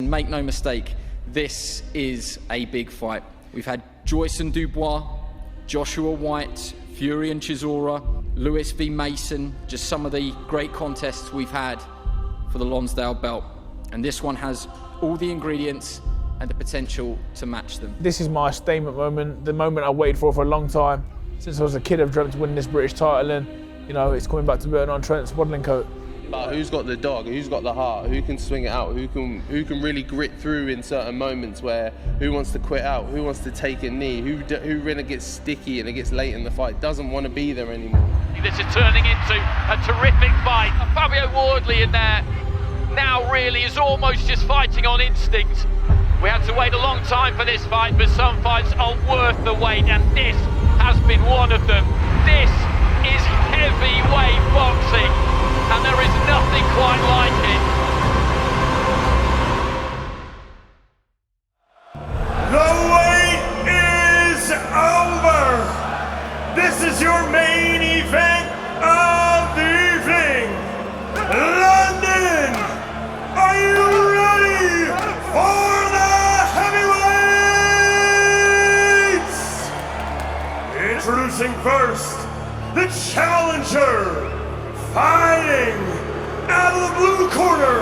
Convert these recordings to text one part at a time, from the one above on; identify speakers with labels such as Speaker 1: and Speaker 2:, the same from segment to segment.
Speaker 1: listen, make no mistake, this is a big fight. We've had Joyce and Dubois, Joshua White, Fury and Chisora, Lewis v Mason, just some of the great contests we've had for the Lonsdale belt. And this one has all the ingredients and the potential to match them.
Speaker 2: This is my statement moment, the moment I waited for a long time. Since I was a kid, I've dreamt of winning this British title, and you know, it's coming back to Bernard-Trent's waddling coat.
Speaker 3: But who's got the dog? Who's got the heart? Who can swing it out? Who can really grit through in certain moments where who wants to quit out? Who wants to take a knee? Who really gets sticky and it gets late in the fight? Doesn't want to be there anymore.
Speaker 4: This is turning into a terrific fight. Fabio Wardley in there now really is almost just fighting on instinct. We had to wait a long time for this fight, but some fights are worth the wait, and this has been one of them. This is heavyweight boxing, and there is nothing quite like it.
Speaker 5: The wait is over. This is your main event of the evening. London, are you ready for the heavyweights? Introducing first, the challenger, fighting out of the blue corner.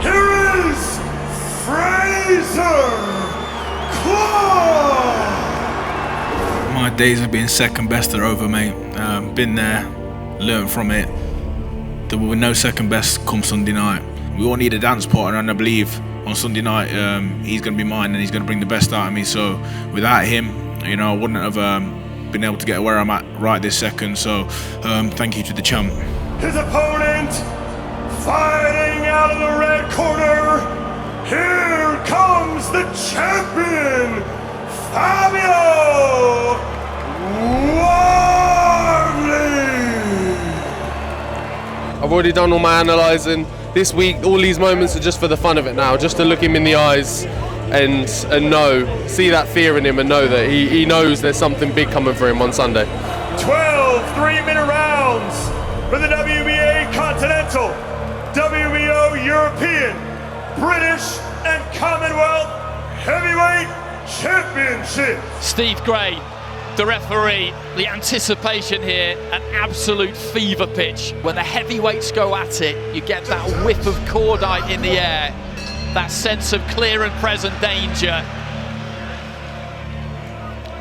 Speaker 5: Here is Frazer Clarke.
Speaker 6: My days of being second best are over, mate. Been there, learned from it. There will be no second best come Sunday night. We all need a dance partner, and I believe on Sunday night he's going to be mine, and he's going to bring the best out of me. So without him, you know, I wouldn't have been able to get where I'm at right this second. So thank you to the champ.
Speaker 5: His opponent, fighting out of the red corner. Here comes the champion, Fabio Wardley.
Speaker 3: I've already done all my analysing. This week, all these moments are just for the fun of it now, just to look him in the eyes and know, see that fear in him and know that he knows there's something big coming for him on Sunday.
Speaker 5: 12 3-minute rounds for the WBA Continental, WBO European, British and Commonwealth Heavyweight Championship.
Speaker 4: Steve Gray, the referee, the anticipation here, an absolute fever pitch. When the heavyweights go at it, you get that whiff of cordite in the air, that sense of clear and present danger.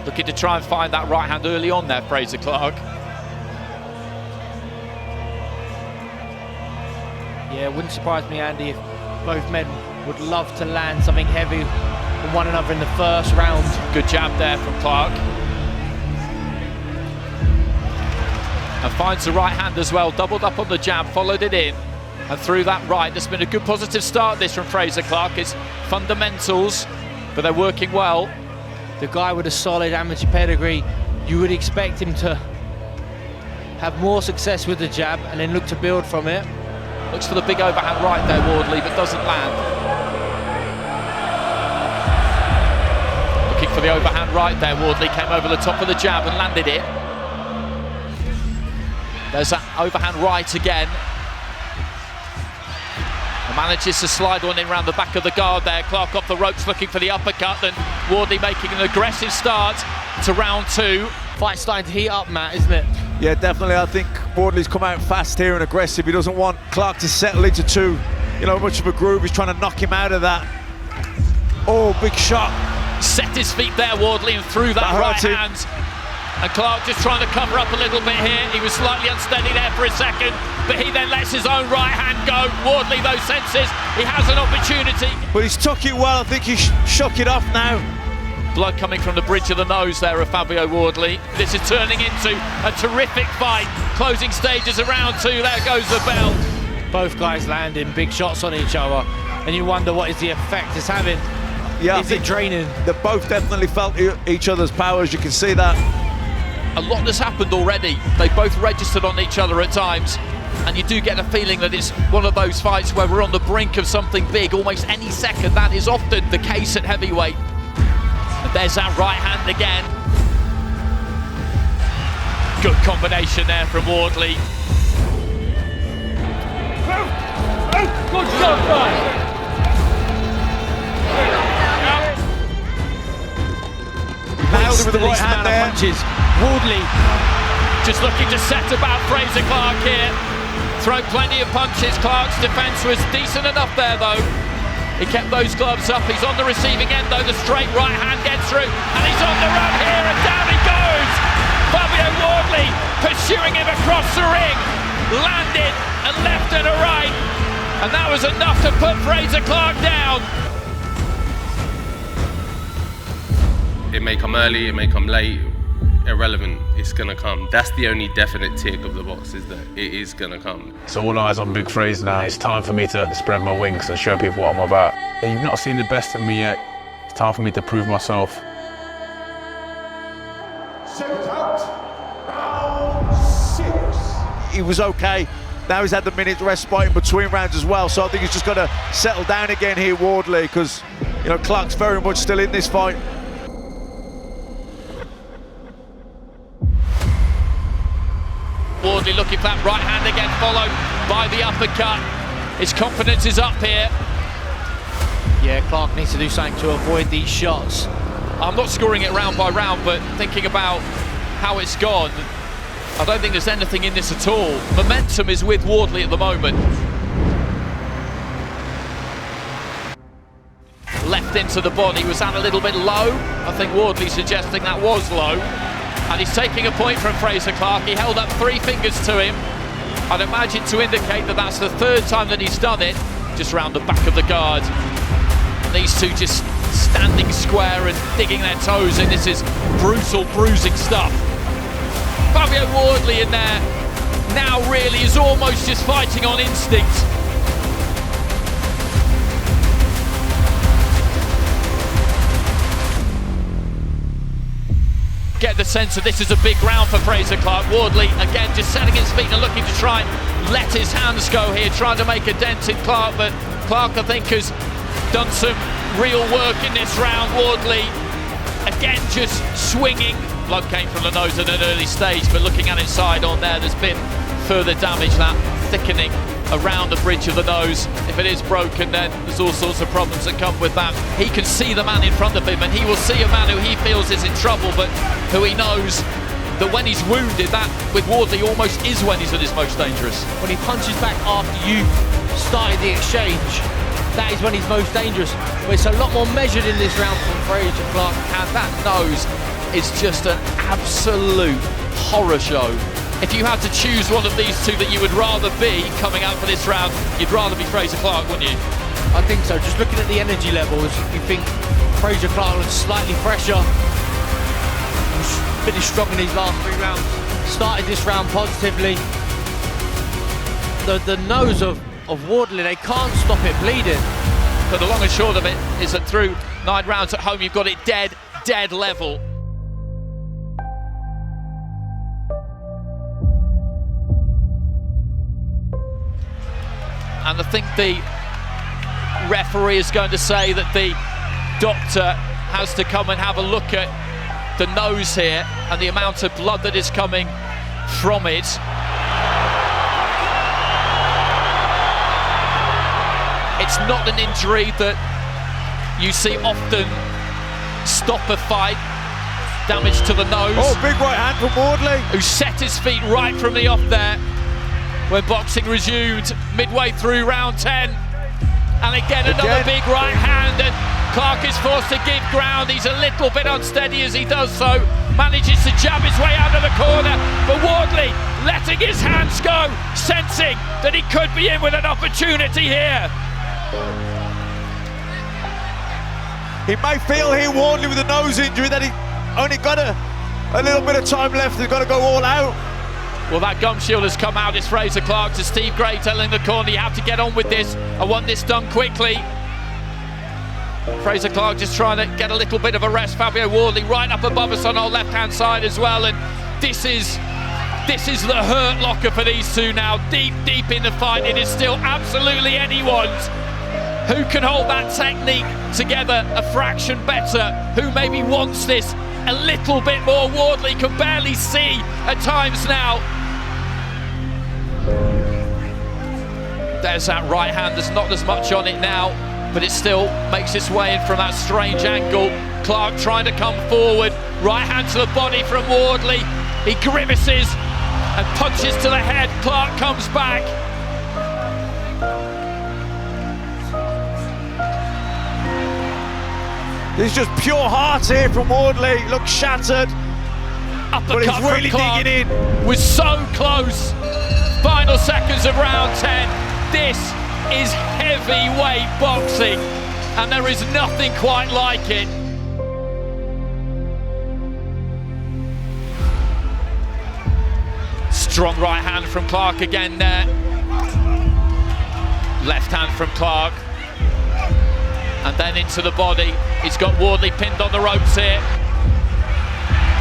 Speaker 4: Looking to try and find that right hand early on there, Frazer Clarke.
Speaker 7: Yeah, it wouldn't surprise me, Andy, if both men would love to land something heavy on one another in the first round.
Speaker 4: Good jab there from Clarke. And finds the right hand as well, doubled up on the jab, followed it in, and through that right. There's been a good positive start this from Frazer Clarke. It's fundamentals, but they're working well.
Speaker 7: The guy with a solid amateur pedigree, you would expect him to have more success with the jab and then look to build from it.
Speaker 4: Looks for the big overhand right there, Wardley, but doesn't land. Looking for the overhand right there, Wardley came over the top of the jab and landed it. There's that overhand right again. And manages to slide one in around the back of the guard there. Clarke off the ropes looking for the uppercut, and Wardley making an aggressive start to round two.
Speaker 7: Fight's starting to heat up, Matt, isn't it?
Speaker 8: Yeah, definitely. I think Wardley's come out fast here and aggressive. He doesn't want Clarke to settle into too, much of a groove. He's trying to knock him out of that. Oh, big shot.
Speaker 4: Set his feet there, Wardley, and threw that right hand. And Clarke just trying to cover up a little bit here. He was slightly unsteady there for a second, but he then lets his own right hand go. Wardley, those senses, he has an opportunity.
Speaker 8: But he's took it well. I think he shook it off now.
Speaker 4: Blood coming from the bridge of the nose there of Fabio Wardley. This is turning into a terrific fight. Closing stages of round two, there goes the bell.
Speaker 7: Both guys landing big shots on each other, and you wonder what is the effect it's having.
Speaker 8: Yeah,
Speaker 7: is it draining?
Speaker 8: They both definitely felt each other's powers. You can see that.
Speaker 4: A lot has happened already. They both registered on each other at times, and you do get a feeling that it's one of those fights where we're on the brink of something big almost any second. That is often the case at heavyweight. And there's that right hand again. Good combination there from Wardley.
Speaker 7: Good shot, guys.
Speaker 8: with the right
Speaker 7: least
Speaker 8: hand
Speaker 7: amount
Speaker 8: there.
Speaker 7: of punches. Wardley
Speaker 4: Just looking to set about Frazer Clarke here. Throw plenty of punches. Clarke's defence was decent enough there though. He kept those gloves up. He's on the receiving end though. The straight right hand gets through and he's on the run here and down he goes. Fabio Wardley pursuing him across the ring. Landed a left and a right. And that was enough to put Frazer Clarke down.
Speaker 3: It may come early, it may come late, irrelevant, it's gonna come. That's the only definite tick of the box, is that it is gonna come.
Speaker 2: So all eyes on Big Frazer now. It's time for me to spread my wings and show people what I'm about. You've not seen the best of me yet. It's time for me to prove myself.
Speaker 8: He was okay. Now he's had the minute respite in between rounds as well, so I think he's just got to settle down again here, Wardley, because you know Clarke's very much still in this fight.
Speaker 4: Wardley looking for that right hand again, followed by the uppercut. His confidence is up here.
Speaker 7: Yeah, Clarke needs to do something to avoid these shots.
Speaker 4: I'm not scoring it round by round, but thinking about how it's gone, I don't think there's anything in this at all. Momentum is with Wardley at the moment. Left into the body, was that a little bit low? I think Wardley suggesting that was low. And he's taking a point from Frazer Clarke. He held up 3 fingers to him. I'd imagine to indicate that that's the 3rd time that he's done it, just round the back of the guard. And these two just standing square and digging their toes in. This is brutal, bruising stuff. Fabio Wardley in there now really is almost just fighting on instinct. Get the sense that this is a big round for Frazer Clarke. Wardley again just setting his feet and looking to try and let his hands go here, trying to make a dent in Clarke, but Clarke I think has done some real work in this round. Wardley again just swinging. Blood came from the nose at an early stage, but looking at it side on there's been further damage, that thickening around the bridge of the nose. If it is broken, then there's all sorts of problems that come with that. He can see the man in front of him, and he will see a man who he feels is in trouble, but who he knows that when he's wounded, that with Wardley almost is when he's at his most dangerous.
Speaker 7: When he punches back after you started the exchange, that is when he's most dangerous. But it's a lot more measured in this round from Frazer Clarke.
Speaker 4: And that nose is just an absolute horror show. If you had to choose one of these two that you would rather be coming out for this round, you'd rather be Frazer Clarke, wouldn't you?
Speaker 7: I think so. Just looking at the energy levels, you think Frazer Clarke looks slightly fresher. He's finished strong in his last 3 rounds. Started this round positively. The nose of Wardley, they can't stop it bleeding.
Speaker 4: But the long and short of it is that through 9 rounds at home, you've got it dead level. And I think the referee is going to say that the doctor has to come and have a look at the nose here and the amount of blood that is coming from it. It's not an injury that you see often stop a fight. Damage to the nose.
Speaker 8: Oh, big right hand from Wardley.
Speaker 4: Who set his feet right from the off there when boxing resumed midway through round 10. And again another big right hand, and Clarke is forced to give ground. He's a little bit unsteady as he does so. Manages to jab his way out of the corner, but Wardley letting his hands go, sensing that he could be in with an opportunity here.
Speaker 8: He may feel here, Wardley, with a nose injury, that he only got a little bit of time left. He's got to go all out.
Speaker 4: Well, that gum shield has come out. It's Frazer Clarke to Steve Gray telling the corner, you have to get on with this. I want this done quickly. Frazer Clarke just trying to get a little bit of a rest. Fabio Wardley right up above us on our left-hand side as well. And this is the hurt locker for these two now. Deep in the fight. It is still absolutely anyone's. Who can hold that technique together a fraction better? Who maybe wants this a little bit more? Wardley can barely see at times now. There's that right hand. There's not as much on it now, but it still makes its way in from that strange angle. Clarke trying to come forward. Right hand to the body from Wardley. He grimaces and punches to the head. Clarke comes back.
Speaker 8: There's just pure heart here from Wardley. Looks shattered. But he's really digging in.
Speaker 4: Was so close. Final seconds of round 10. This is heavyweight boxing, and there is nothing quite like it. Strong right hand from Clarke again there. Left hand from Clarke. And then into the body. He's got Wardley pinned on the ropes here.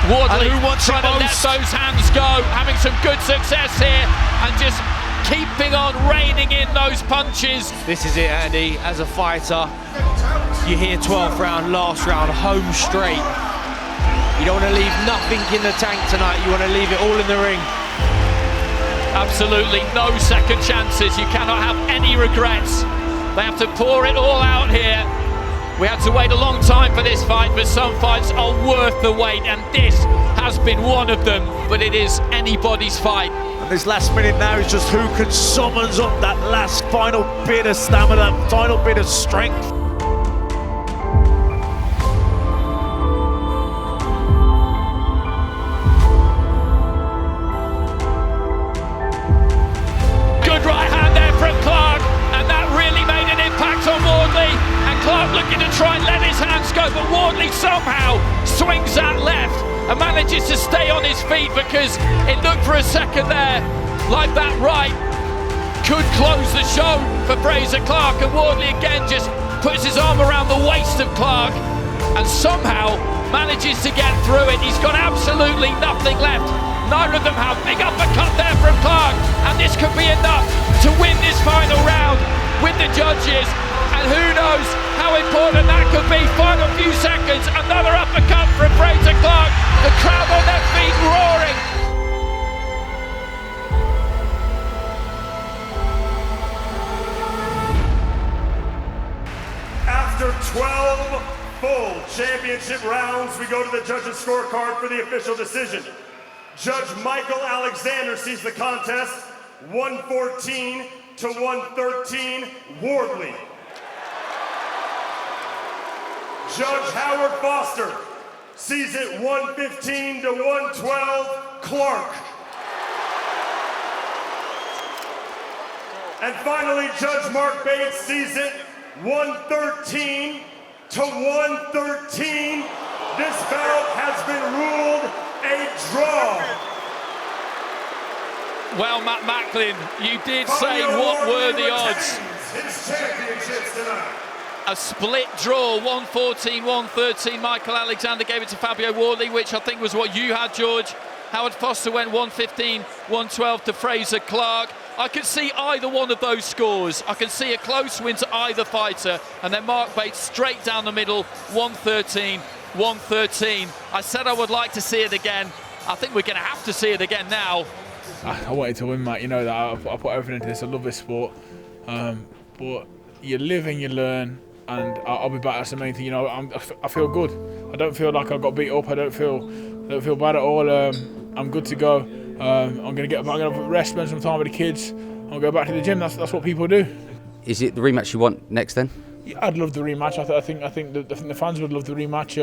Speaker 4: Wardley trying to let those hands go, having some good success here, and just keeping on reining in those punches.
Speaker 7: This is it, Andy. As a fighter, you hear 12th round, last round, home straight. You don't want to leave nothing in the tank tonight. You want to leave it all in the ring.
Speaker 4: Absolutely no second chances. You cannot have any regrets. They have to pour it all out here. We had to wait a long time for this fight, but some fights are worth the wait, and this has been one of them. But it is anybody's fight.
Speaker 8: And this last minute now is just who can summons up that last final bit of stamina, that final bit of strength.
Speaker 4: Good right hand there from Clarke, and that really made an impact on Wardley. And Clarke looking to try and let his hands go, but Wardley somehow swings that left and manages to stay on his feet, because it looked for a second there like that right could close the show for Frazer Clarke, and Wardley again just puts his arm around the waist of Clarke and somehow manages to get through it. He's got absolutely nothing left. Neither of them have. Big uppercut there from Clarke, and this could be enough to win this final round with the judges. And who knows how important that could be. Final few seconds, another uppercut from Frazer Clarke. The crowd on their feet roaring.
Speaker 5: After 12 full championship rounds, we go to the judges' scorecard for the official decision. Judge Michael Alexander sees the contest 114 to 113, Wardley. Judge Howard Foster sees it 115 to 112, Clarke. And finally, Judge Mark Bates sees it 113 to 113. This bout has been ruled a draw.
Speaker 4: Well, Matt Macklin, you did say what were the odds.
Speaker 5: His championships tonight.
Speaker 4: A split draw, 114-113. Michael Alexander gave it to Fabio Wardley, which I think was what you had, George. Howard Foster went 115-112 to Frazer Clarke. I can see either one of those scores. I can see a close win to either fighter. And then Mark Bates straight down the middle, 113-113. I said I would like to see it again. I think we're going to have to see it again now.
Speaker 2: I wanted to win, Matt. You know that. I put everything into this. I love this sport. But you live and you learn. And I'll be back. That's the main thing. You know, I feel good. I don't feel like I got beat up. I don't feel bad at all. I'm good to go. I'm gonna get back. I'm gonna rest, spend some time with the kids. I'll go back to the gym. That's what people do.
Speaker 9: Is it the rematch you want next then?
Speaker 2: Yeah, I'd love the rematch. I think the fans would love the rematch.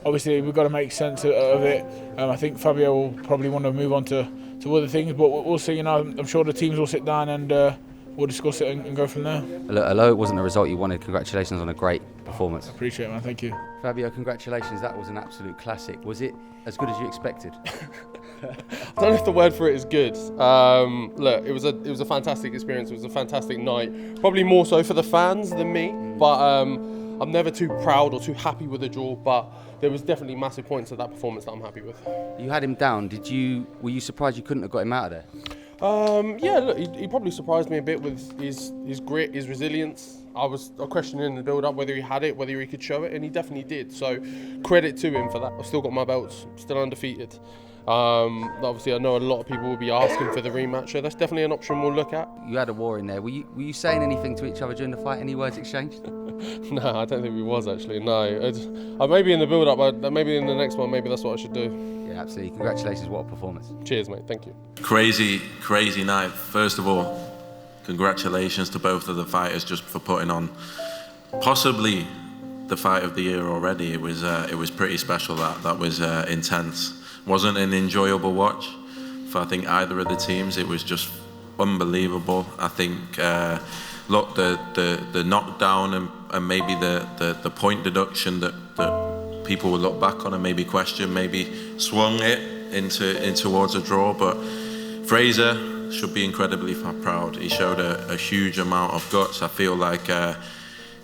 Speaker 2: Obviously, we've got to make sense of it. I think Fabio will probably want to move on to other things, but we'll see. You know, I'm sure the teams will sit down and we'll discuss it and go from there.
Speaker 9: Although it wasn't the result you wanted, congratulations on a great performance.
Speaker 2: I appreciate it, man. Thank you.
Speaker 9: Fabio, congratulations. That was an absolute classic. Was it as good as you expected?
Speaker 3: I don't know if the word for it is good. Look, it was a fantastic experience. It was a fantastic night. Probably more so for the fans than me. But I'm never too proud or too happy with the draw. But there was definitely massive points of that performance that I'm happy with.
Speaker 9: You had him down. Were you surprised you couldn't have got him out of there?
Speaker 3: Yeah, look, he probably surprised me a bit with his grit, his resilience. I was questioning in the build-up whether he had it, whether he could show it, and he definitely did. So credit to him for that. I've still got my belts, still undefeated. Obviously, I know a lot of people will be asking for the rematch, so that's definitely an option we'll look at.
Speaker 9: You had a war in there. Were you saying anything to each other during the fight? Any words exchanged?
Speaker 3: No, I don't think we was actually. No, maybe in the build-up, maybe in the next one, maybe that's what I should do.
Speaker 9: Yeah, absolutely. Congratulations, what a performance.
Speaker 3: Cheers, mate. Thank you.
Speaker 10: Crazy night. First of all, congratulations to both of the fighters just for putting on possibly the fight of the year already. It was pretty special. That was intense. Wasn't an enjoyable watch for I think either of the teams. It was just unbelievable. I think look, the knockdown and maybe the point deduction that people will look back on and maybe question, maybe swung it in towards a draw, but Frazer should be incredibly proud. He showed a huge amount of guts. I feel like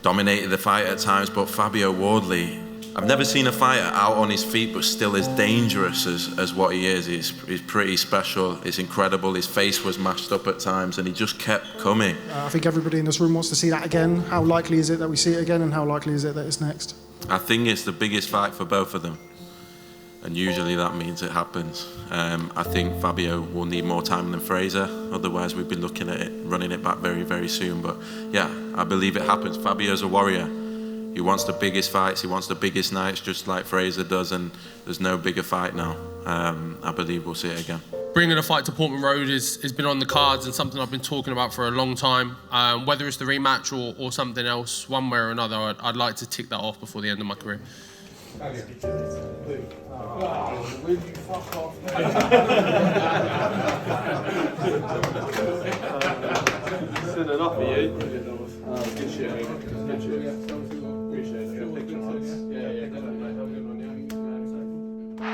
Speaker 10: dominated the fight at times, but Fabio Wardley, I've never seen a fighter out on his feet but still as dangerous as what he is. He's pretty special. It's incredible. His face was mashed up at times and he just kept coming.
Speaker 11: I think everybody in this room wants to see that again. How likely is it that we see it again, and how likely is it that it's next?
Speaker 10: I think it's the biggest fight for both of them, and usually that means it happens. I think Fabio will need more time than Frazer, otherwise we'd be looking at it, running it back very, very soon. But yeah, I believe it happens. Fabio's a warrior. He wants the biggest fights, he wants the biggest nights, just like Frazer does, and there's no bigger fight now. I believe we'll see it again.
Speaker 3: Bringing a fight to Portman Road has been on the cards and something I've been talking about for a long time. Whether it's the rematch or something else, one way or another, I'd like to tick that off before the end of my career.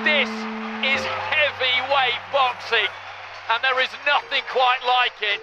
Speaker 4: This is heavyweight boxing, and there is nothing quite like it.